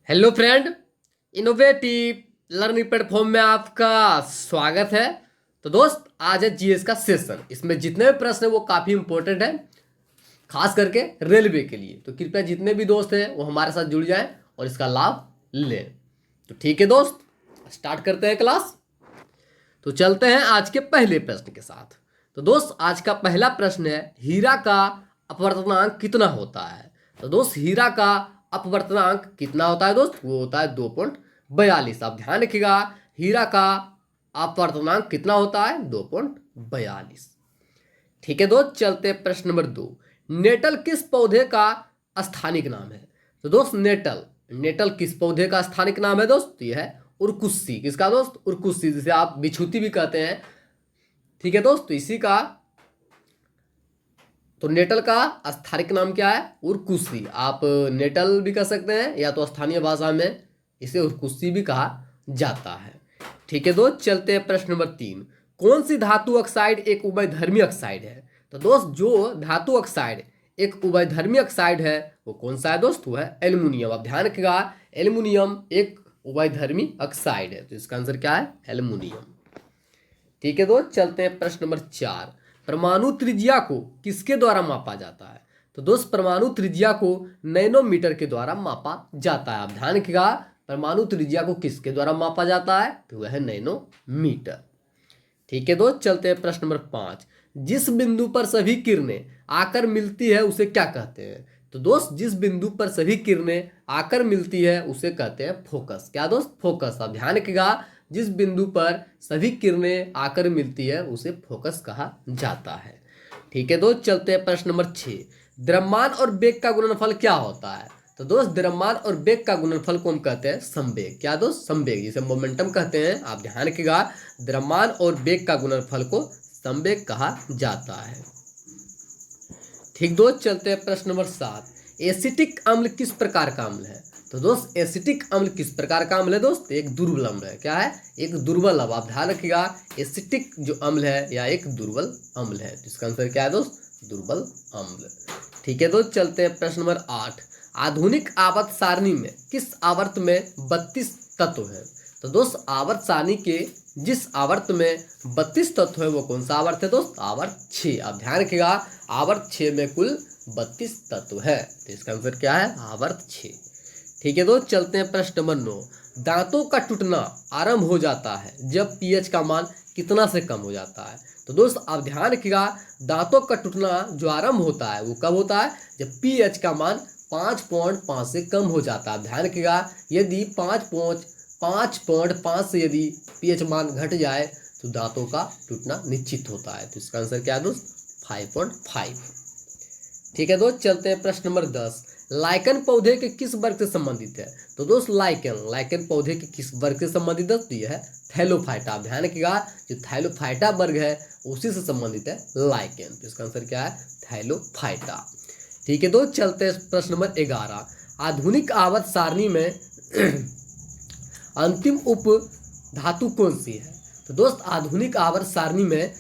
Hello friend, innovative learning platform में आपका स्वागत है। तो दोस्त, आज है जीएस का सेशन। इसमें जितने भी प्रश्न हैं वो काफ़ी इंपॉर्टेंट है, खास करके रेलवे के लिए। तो कृपया जितने भी दोस्त हैं वो हमारे साथ जुड़ जाएं और इसका लाभ लें। तो ठीक है दोस्त, स्टार्ट करते हैं क्लास। तो चलते हैं आज के पहले प्रश्न के साथ। तो दोस्त, आज का पहला प्रश्न है, हीरा का अपवर्तनांक कितना होता है। तो दोस्त, हीरा का अपवर्तनांक कितना होता है दोस्त? वो होता है 2.42। आप ध्यान रखिएगा, हीरा का अपवर्तनांक कितना होता है? 2.42। ठीक है दोस्त, चलते हैं प्रश्न नंबर 2। नेटल किस पौधे का स्थानिक नाम है? तो दोस्त, नेटल नेटल किस पौधे का स्थानिक नाम है दोस्त? ये है उरकुस्सी। किसका दोस्त? उरकुस्सी, जिसे आप बिछुती भी कहते हैं। ठीक है दोस्त, तो इसी का तो नेटल का स्थानिक नाम क्या है? उरकुस्सी। आप नेटल भी कह सकते हैं या तो स्थानीय भाषा में इसे उरकुस्सी भी कहा जाता है। ठीक है दोस्त, चलते हैं प्रश्न नंबर 3। कौन सी धातु ऑक्साइड एक उभयधर्मी ऑक्साइड है? तो दोस्त, जो धातु ऑक्साइड एक उभयधर्मी ऑक्साइड है वो कौन सा है दोस्त? वो है एल्युमिनियम। आप ध्यान रखिएगा, एल्युमिनियम एक उभयधर्मी ऑक्साइड है। तो इसका आंसर क्या है? एल्युमिनियम। ठीक है दोस्त, चलते हैं प्रश्न नंबर 4। परमाणु त्रिज्या को किसके द्वारा मापा जाता है? तो दोस्त, परमाणु त्रिज्या को नैनोमीटर के द्वारा मापा जाता है। आप ध्यान रखिएगा, परमाणु त्रिज्या को किसके द्वारा मापा जाता है? तो वह है नैनोमीटर। ठीक है दोस्त, चलते हैं प्रश्न नंबर 5। जिस बिंदु पर सभी किरणें आकर मिलती है उसे क्या कहते हैं? तो दोस्त, जिस बिंदु पर सभी किरणें आकर मिलती है उसे कहते हैं फोकस। क्या दोस्त? फोकस। आप ध्यान रखिएगा, जिस बिंदु पर सभी किरणें आकर मिलती है उसे फोकस कहा जाता है। ठीक है दोस्त, चलते हैं प्रश्न नंबर 6। द्रव्यमान और वेग का गुणनफल क्या होता है? तो दोस्त, द्रव्यमान और वेग का गुणनफल को हम कहते हैं संवेग। क्या दोस्त? संवेग, जिसे मोमेंटम कहते हैं। आप ध्यान रखिएगा, द्रव्यमान और वेग का गुणनफल को संवेग कहा जाता है। ठीक दोस्त, चलते हैं प्रश्न नंबर 7। एसिटिक अम्ल किस प्रकार का अम्ल है? तो दोस्त, एसिटिक अम्ल किस प्रकार का अम्ल है दोस्त? एक दुर्बल अम्ल है। क्या है? एक दुर्बल अम्ल। आप ध्यान रखिएगा, एसिटिक जो अम्ल है या एक दुर्बल अम्ल है। तो इसका आंसर क्या है दोस्त? दुर्बल अम्ल। ठीक है दोस्त, चलते हैं प्रश्न नंबर 8। आधुनिक आवर्त सारणी में किस आवर्त में 32 तत्व है? तो दोस्त, आवर्त सारणी के जिस आवर्त में 32 तत्व है वो कौन सा आवर्त है दोस्त? आवर्त 6। आप ध्यान रखिएगा, आवर्त 6 में कुल 32 तत्व है। तो इसका आंसर क्या है? आवर्त 6। ठीक है दोस्त, चलते हैं प्रश्न नंबर 9। दांतों का टूटना आरंभ हो जाता है जब पीएच का मान कितना से कम हो जाता है? तो दोस्त, आप ध्यान रखिएगा, दांतों का टूटना जो आरंभ होता है वो कब होता है? जब पीएच का मान 5.5 से कम हो जाता है। आप ध्यान रखिएगा, यदि 5.5 से यदि पीएच मान घट जाए तो दांतों का टूटना निश्चित होता है। तो इसका आंसर क्या है दोस्त? 5.5। ठीक है दोस्त, चलते हैं प्रश्न नंबर 10। लाइकन पौधे के किस वर्ग से संबंधित है? तो दोस्त, लाइकन पौधे के किस वर्ग से संबंधित है? तो यह है थैलोफाइटा। आप ध्यान रखिएगा, जो थैलोफाइटा वर्ग है उसी से संबंधित है लाइकन। तो इसका आंसर क्या है? थैलोफाइटा। ठीक है दोस्त, चलते हैं प्रश्न नंबर 11। आधुनिक आवर्त सारणी में अंतिम उप धातु कौन सी है? तो दोस्त, आधुनिक आवर्त सारणी में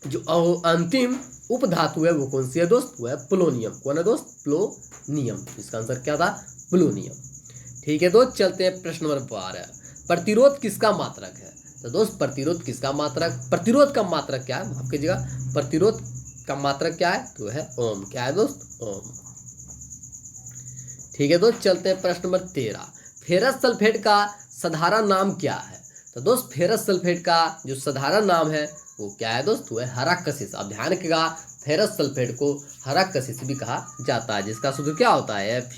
जो अंतिम उप धातु है वो कौन सी है दोस्त? वो है पोलोनियम। कौन है दोस्त? पोलोनियम। इसका आंसर क्या था? पोलोनियम। ठीक है दोस्त, चलते हैं प्रश्न नंबर 12। प्रतिरोध किसका मात्रक है? तो दोस्त, प्रतिरोध किसका मात्रक? प्रतिरोध का मात्रक क्या है? माफ कीजिएगा, प्रतिरोध का मात्रक क्या है? तो है ओम। क्या है दोस्त? ओम। ठीक है दोस्त, चलते हैं प्रश्न नंबर 13। फेरस सल्फेट का साधारण नाम क्या है? तो दोस्त, फेरस सल्फेट का जो साधारण नाम है वो क्या है दोस्त? वो है हरा कशिश। आप ध्यान रखिएगा, फेरस सल्फेट को हरा कशिश भी कहा जाता है, जिसका सूत्र क्या होता है?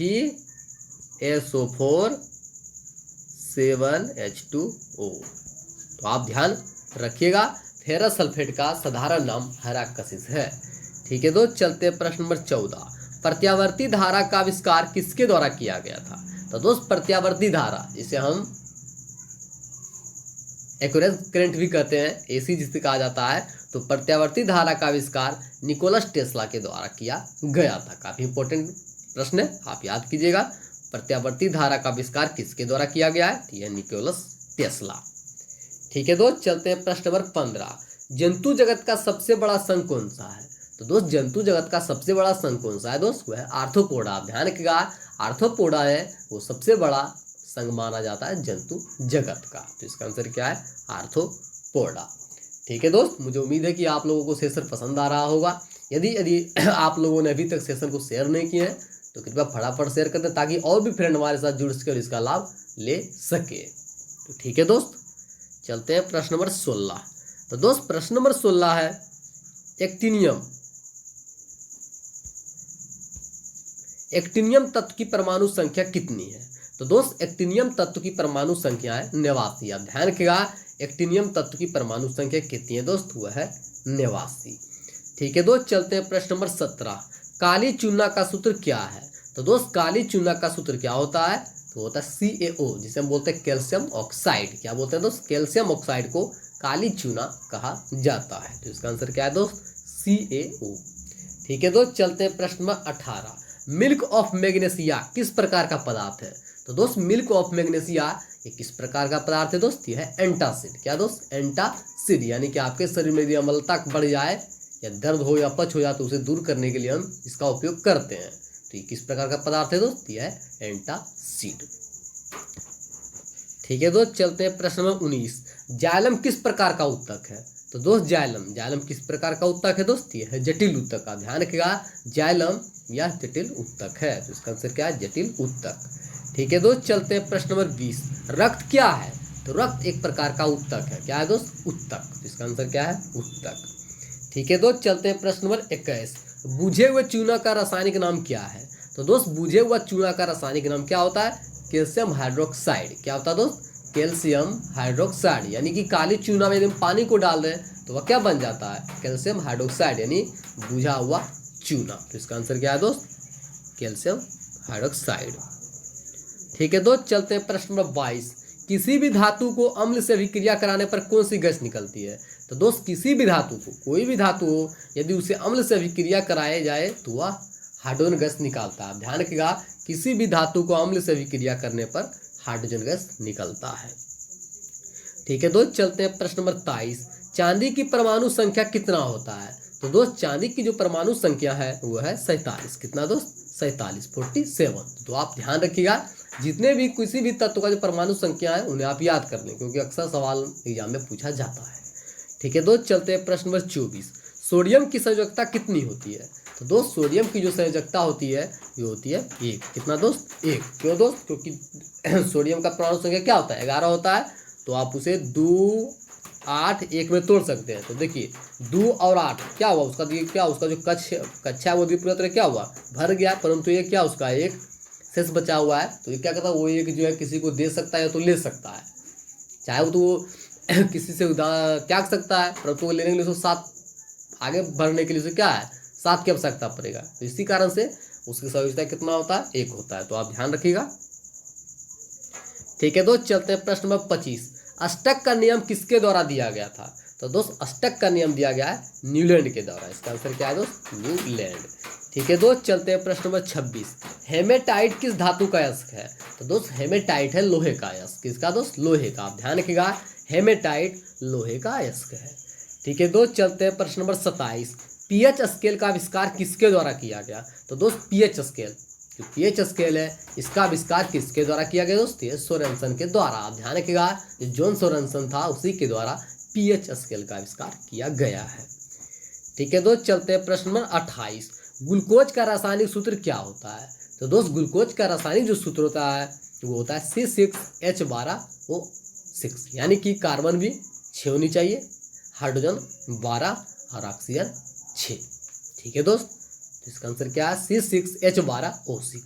FeSO4 7H2O। तो आप ध्यान रखिएगा, फेरस सल्फेट का साधारण नाम हरा कशिश है। ठीक है दोस्त, चलते हैं प्रश्न नंबर 14। प्रत्यावर्ती धारा का आविष्कार किसके द्वारा किया गया था? तो दोस्त, प्रत्यावर्ती धारा, जिसे हम एक्यूरेंस करंट भी कहते हैं, एसी जिसे कहा जाता है, तो प्रत्यावर्ती धारा का आविष्कार निकोलस टेस्ला के द्वारा किया गया था। काफी इंपॉर्टेंट प्रश्न है, आप याद कीजिएगा। प्रत्यावर्ती धारा का आविष्कार किसके द्वारा किया गया है? यह निकोलस टेस्ला। ठीक है दोस्त, चलते हैं प्रश्न नंबर 15। जंतु जगत का सबसे बड़ा संघ कौन सा है? तो दोस्त, जंतु जगत का सबसे बड़ा संघ कौन सा है दोस्त? वह है आर्थ्रोपोडा। आप ध्यान रखिएगा, आर्थ्रोपोडा है वो सबसे बड़ा संघ माना जाता है जंतु जगत का। तो इसका आंसर क्या है? आर्थ्रोपोडा। ठीक है दोस्त, मुझे उम्मीद है कि आप लोगों को सेशन पसंद आ रहा होगा। यदि यदि आप लोगों ने अभी तक सेशन को शेयर नहीं किया है तो कृपया फटाफट शेयर कर दें ताकि और भी फ्रेंड हमारे साथ जुड़ सके और इसका लाभ ले सके। तो ठीक है दोस्त, चलते हैं प्रश्न नंबर 16। तो दोस्त प्रश्न नंबर 16 है एक्टिनियम। एक्टिनियम तत्व की परमाणु संख्या कितनी है? तो दोस्त एक्टिनियम तत्व की परमाणु संख्या है 89। आप ध्यान रखिएगा, एक्टिनियम तत्व की परमाणु संख्या कितनी है दोस्त? वह है 89। ठीक है दोस्त, चलते हैं प्रश्न नंबर 17। काली चूना का सूत्र क्या है? तो दोस्त काली चूना का सूत्र क्या होता है? तो होता है CaO, जिसे हम बोलते हैं कैल्शियम ऑक्साइड। क्या बोलते हैं दोस्त? कैल्शियम ऑक्साइड को काली चूना कहा जाता है। तो इसका आंसर क्या है दोस्त? CaO। ठीक है दोस्त, चलते हैं प्रश्न नंबर 18। मिल्क ऑफ मैग्नीशिया किस प्रकार का पदार्थ है? तो दोस्त मिल्क ऑफ मैग्नीशिया ये किस प्रकार का पदार्थ है दोस्त? ये है एंटासिड। क्या दोस्त? एंटासिड, यानी कि आपके शरीर में यदि अम्लता बढ़ जाए या दर्द हो या अपच हो जाए तो उसे दूर करने के लिए हम इसका उपयोग करते हैं। तो ये किस प्रकार का पदार्थ है दोस्त? ये है एंटासिड। ठीक है दोस्त, चलते हैं प्रश्न नंबर 19। जाइलम किस प्रकार का उत्तक है? तो दोस्त जाइलम किस प्रकार का उत्तक है दोस्त? ये है जटिल उत्तक का। ध्यान रखिएगा, जाइलम या जटिल उत्तक है। तो इसका आंसर क्या है? जटिल उत्तक। ठीक है दोस्त, चलते हैं प्रश्न नंबर 20। रक्त क्या है? तो रक्त एक प्रकार का उत्तक है। क्या है दोस्त? उत्तक। तो इसका आंसर क्या है? उत्तक। ठीक है दोस्त, चलते हैं प्रश्न नंबर 21। बुझे हुए चूना का रासायनिक नाम क्या है? तो दोस्त बुझे हुआ चूना का रासायनिक नाम क्या होता है? Calcium hydroxide. क्या होता है दोस्त? Calcium hydroxide. यानी कि काली चूना में यदि हम पानी को डाल दें तो वह क्या बन जाता है? कैल्शियम हाइड्रोक्साइड, यानी बुझा हुआ चूना। तो इसका आंसर क्या है दोस्त? Calcium hydroxide. ठीक है दोस्त, चलते हैं प्रश्न नंबर 22। किसी भी धातु को अम्ल से अभिक्रिया कराने पर कौन सी गैस निकलती है? तो दोस्त किसी भी धातु को, कोई भी धातु हो, यदि उसे अम्ल से अभिक्रिया कराया जाए तो वह हाइड्रोजन गैस निकालता है। ध्यान रखिएगा, किसी भी धातु को अम्ल से अभिक्रिया करने पर हाइड्रोजन गैस निकलता है। ठीक है दोस्त, चलते हैं प्रश्न नंबर 23। चांदी की परमाणु संख्या कितना होता है? तो दोस्त चांदी की जो परमाणु संख्या है वो है 47। कितना दोस्त? 47, 47। तो आप ध्यान रखिएगा, जितने भी किसी भी तत्व का जो परमाणु संख्या है उन्हें आप याद कर लें, क्योंकि अक्सर सवाल एग्जाम में पूछा जाता है। ठीक है दोस्त, चलते हैं प्रश्न नंबर 24। सोडियम की संयोजकता कितनी होती है? तो दोस्त सोडियम की जो संयोजकता होती है ये होती है 1। कितना दोस्त? 1। क्यों दोस्त? क्योंकि सोडियम का परमाणु संख्या क्या होता है? 11 होता है। तो आप उसे 2, 8, 1 में तोड़ सकते हैं। तो देखिए 2 और 8 क्या हुआ उसका? देखिए क्या उसका जो कक्षा है वो भी पूरा तरह क्या हुआ? भर गया, परंतु ये क्या उसका एक शेष बचा हुआ है। तो ये क्या करता है? वो एक जो है किसी को दे सकता है या तो ले सकता है, चाहे वो तो किसी से त्याग सकता है, परंतु वो लेने के लिए उसको 7 आगे भरने के लिए उसे क्या है? 7 की आवश्यकता पड़ेगा। तो इसी कारण से उसकी संयोजकता कितना होता है? 1 होता है। तो आप ध्यान रखिएगा। ठीक है दोस्त, चलते हैं प्रश्न नंबर 25। अष्टक का नियम किसके द्वारा दिया गया था? तो दोस्त अष्टक का नियम दिया गया है न्यूलैंड के द्वारा। इसका आंसर क्या है दोस्त? न्यूलैंड। ठीक है दोस्त, चलते हैं प्रश्न नंबर 26। हेमेटाइट किस धातु का अयस्क है? तो दोस्त हेमेटाइट है लोहे का अयस्क। किसका दोस्त? लोहे का। आप ध्यान रखिएगा, हेमेटाइट लोहे का अयस्क है। ठीक है दोस्त, चलते हैं प्रश्न नंबर 27। पीएच स्केल का आविष्कार किसके द्वारा किया गया? तो दोस्त पीएच स्केल, जो पीएच स्केल है इसका आविष्कार किसके द्वारा किया गया दोस्त? ये सोरेनसन के द्वारा। आप ध्यान रखिएगा, जो जॉन सोरेनसन था उसी के द्वारा पीएच स्केल का आविष्कार किया गया है। ठीक है दोस्त, चलते हैं प्रश्न नंबर 28। ग्लूकोज का रासायनिक सूत्र क्या होता है? तो दोस्त ग्लूकोज का रासायनिक जो सूत्र होता है वो होता है C6H12O6, यानी कि कार्बन भी 6 होनी चाहिए, हाइड्रोजन 12 और ऑक्सीजन 6। ठीक है दोस्त, इसका आंसर क्या है? C6H12O6।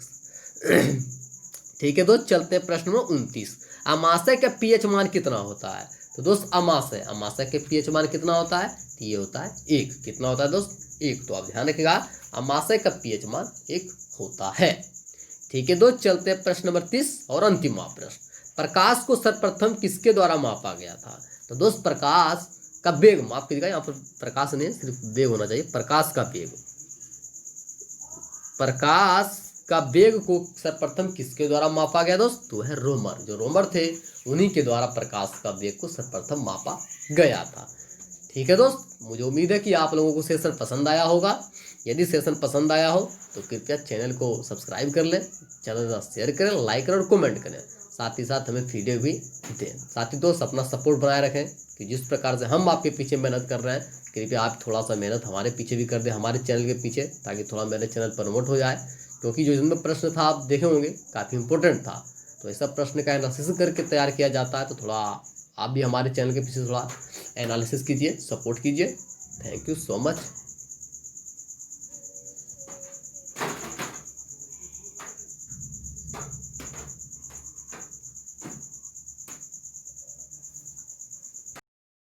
ठीक है दोस्त, चलते हैं प्रश्न नंबर 29। अमाशय का पीएच मान कितना होता है? तो दोस्त अमाशय के पीएच मान कितना होता है? तो ये होता है 1। कितना होता है दोस्त? 1। तो आप ध्यान रखिएगा, अमाशय का पीएच मान 1 होता है। ठीक है दोस्त, चलते हैं प्रश्न नंबर 30 और अंतिम प्रश्न। प्रकाश को सर्वप्रथम किसके द्वारा मापा गया था? तो दोस्त प्रकाश का वेग, माफ कीजिएगा यहाँ पर प्रकाश नहीं सिर्फ वेग होना चाहिए, प्रकाश का वेग। प्रकाश का वेग को सर्वप्रथम किसके द्वारा मापा गया दोस्त? तो है रोमर। जो रोमर थे उन्हीं के द्वारा प्रकाश का वेग को सर्वप्रथम मापा गया था। ठीक है दोस्त, मुझे उम्मीद है कि आप लोगों को सेशन पसंद आया होगा। यदि सेशन पसंद आया हो तो कृपया चैनल को सब्सक्राइब कर लें, चैनल को शेयर करें, लाइक करें और कमेंट करें। साथ ही साथ हमें फीडबैक भी दें। साथ ही दोस्त अपना सपोर्ट बनाए रखें कि जिस प्रकार से हम आपके पीछे मेहनत कर रहे हैं, कृपया आप थोड़ा सा मेहनत हमारे पीछे भी कर दें, हमारे चैनल के पीछे, ताकि थोड़ा मेरे चैनल प्रमोट हो जाए। क्योंकि जो इसमें प्रश्न था आप देखे होंगे काफ़ी इंपॉर्टेंट था, तो ऐसा प्रश्न का एनालिसिस करके तैयार किया जाता है। तो थोड़ा आप भी हमारे चैनल के पीछे थोड़ा एनालिसिस कीजिए, सपोर्ट कीजिए। Thank you so much.